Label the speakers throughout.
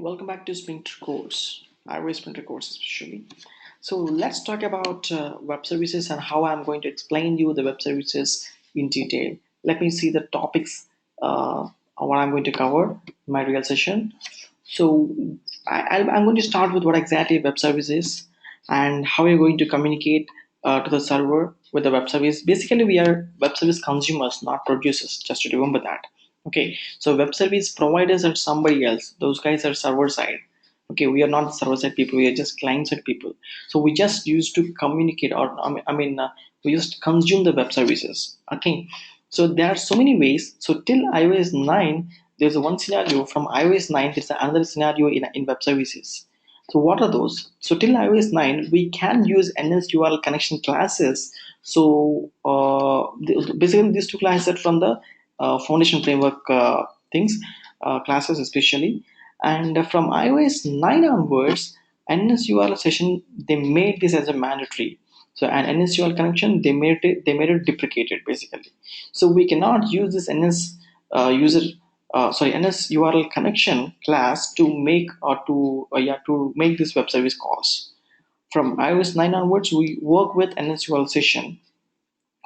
Speaker 1: Welcome back to Sprinter course, iOS Sprinter course especially. So let's talk about web services and how I'm going to explain you the web services in detail. Let me see the topics, what I'm going to cover in my real session. So I'm going to start with what exactly web service is and how you're going to communicate to the server with the web service. Basically, we are web service consumers, not producers. Just to remember that. Okay, so web service providers are somebody else. Those guys are server side. Okay, we are not server side people. We are just client side people. So we just used to communicate, or we just consume the web services. Okay, so there are so many ways. So till iOS 9, there's one scenario. From iOS 9, there's another scenario in web services. So what are those? So till iOS 9, we can use NSURL connection classes. So basically, these two classes are from the foundation framework things, classes especially. And from iOS 9 onwards, NSURL session, they made this as a mandatory. So an NSURL connection, they made it deprecated basically. So we cannot use this NSURL connection class to make to make this web service calls. From iOS 9 onwards, we work with NSURL session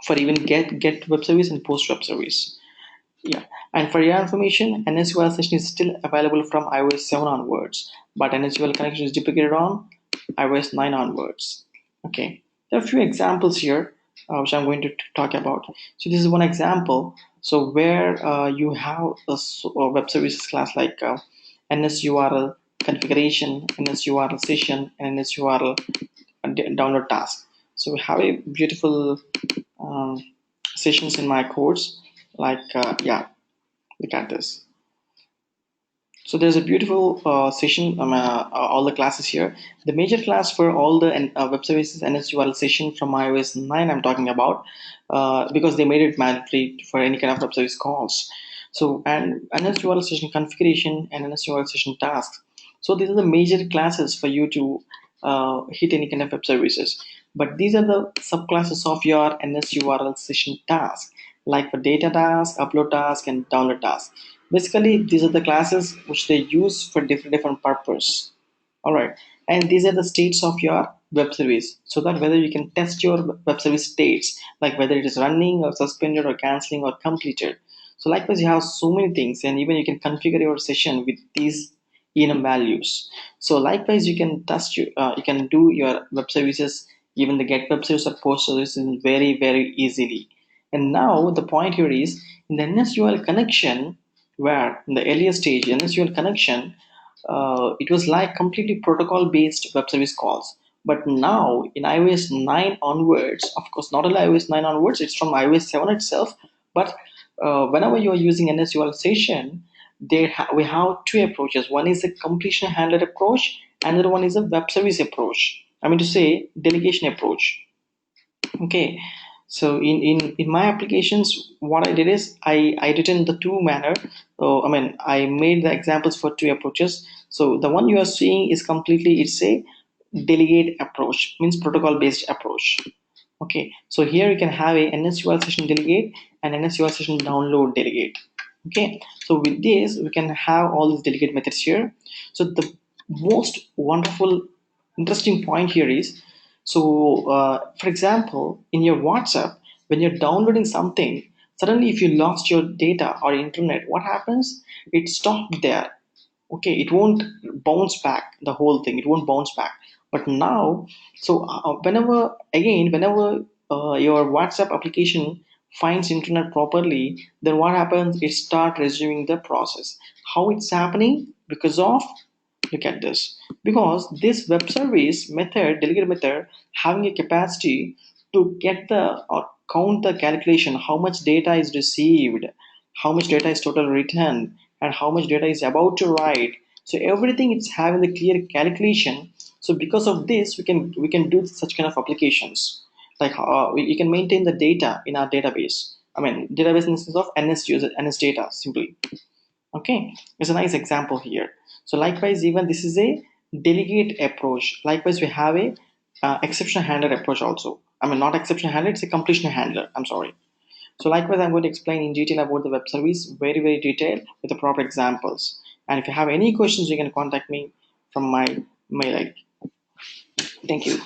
Speaker 1: for even get web service and post web service. Yeah, and for your information, NSURL session is still available from iOS 7 onwards, but NSURL connection is deprecated on iOS 9 onwards. Okay, there are a few examples here which I'm going to talk about. So this is one example. So where you have a web services class like NSURL configuration, NSURL session, and NSURL download task. So we have a beautiful um, sessions in my course. Like look at this. So there's a beautiful session, all the classes here. The major class for all the web services NSURL session from iOS 9 I'm talking about, because they made it mandatory for any kind of web service calls. So, and NSURL session configuration and NSURL session tasks. So these are the major classes for you to hit any kind of web services. But these are the subclasses of your NSURL session task, like for data task, upload task, and download task. Basically, these are the classes which they use for different purpose. All right, and these are the states of your web service, so that whether you can test your web service states, like whether it is running or suspended or canceling or completed. So likewise, you have so many things, and even you can configure your session with these enum values. So likewise, you can do your web services, even the get web service or post services very easily. And now the point here is in the NSURL connection, where in the earlier stage NSURL connection, it was like completely protocol based web service calls. But now in iOS 9 onwards, of course, not only iOS 9 onwards, it's from iOS 7 itself. But whenever you are using NSURL session, we have two approaches. One is a completion handler approach, another one is a web service approach. I mean to say, delegation approach. Okay, so in my applications, what I did is I written the two manner. So I made the examples for two approaches. So the one you are seeing is completely, it's a delegate approach, means protocol based approach. Okay, so here you can have a NSURL session delegate and NSURL session download delegate. Okay, so with this we can have all these delegate methods here. So the most wonderful interesting point here is, so for example, in your WhatsApp, when you're downloading something, suddenly if you lost your data or internet, what happens? It stopped there. Okay, it won't bounce back, the whole thing, it won't bounce back. But now, so whenever your WhatsApp application finds internet properly, then what happens? It start resuming the process. How it's happening? Because of, look at this, because this web service method, delegate method, having a capacity to get the or count the calculation, how much data is received, how much data is total returned, and how much data is about to write. So everything it's having the clear calculation. So because of this, we can do such kind of applications, like we can maintain the data in our database. Database in the sense of NS data simply. Okay, it's a nice example here. So likewise, even this is a delegate approach. Likewise, we have a exception handler approach also. Not exception handler, it's a completion handler, I'm sorry. So likewise, I'm going to explain in detail about the web service, very detailed with the proper examples. And if you have any questions, you can contact me from my mail ID. Thank you.